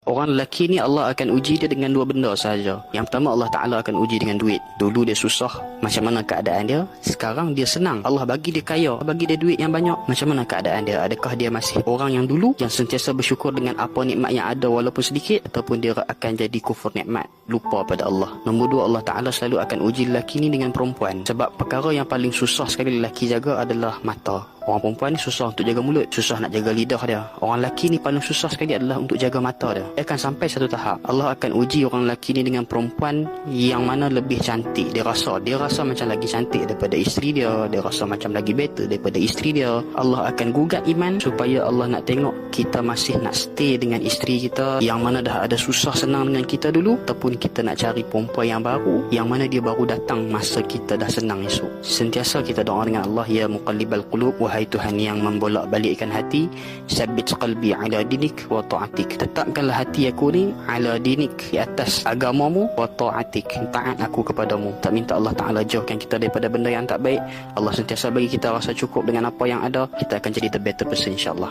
Orang lelaki ni Allah akan uji dia dengan dua benda sahaja. Yang pertama, Allah Ta'ala akan uji dengan duit. Dulu dia susah, macam mana keadaan dia? Sekarang dia senang, Allah bagi dia kaya, bagi dia duit yang banyak. Macam mana keadaan dia? Adakah dia masih orang yang dulu, yang sentiasa bersyukur dengan apa nikmat yang ada walaupun sedikit? Ataupun dia akan jadi kufur nikmat, lupa pada Allah? Nombor dua, Allah Ta'ala selalu akan uji lelaki ni dengan perempuan. Sebab perkara yang paling susah sekali lelaki jaga adalah mata. Orang perempuan ni susah untuk jaga mulut, susah nak jaga lidah dia. Orang lelaki ni paling susah sekali adalah untuk jaga mata dia. Dia akan sampai satu tahap, Allah akan uji orang lelaki ni dengan perempuan yang mana lebih cantik. Dia rasa macam lagi cantik daripada isteri dia. Dia rasa macam lagi better daripada isteri dia. Allah akan gugat iman supaya Allah nak tengok kita masih nak stay dengan isteri kita yang mana dah ada susah senang dengan kita dulu, ataupun kita nak cari perempuan yang baru yang mana dia baru datang masa kita dah senang esok. Sentiasa kita doa dengan Allah, ya muqallibal qulub, wahai Tuhan yang membolak-balikkan hati, sabbit qalbi ala dinik wa ta'atik, tetapkanlah hati aku ni ala dinik, di atas agamamu, wa ta'atik, taat aku kepadamu. Tak minta Allah Ta'ala jauhkan kita daripada benda yang tak baik. Allah sentiasa bagi kita rasa cukup dengan apa yang ada. Kita akan jadi the better person, insyaAllah.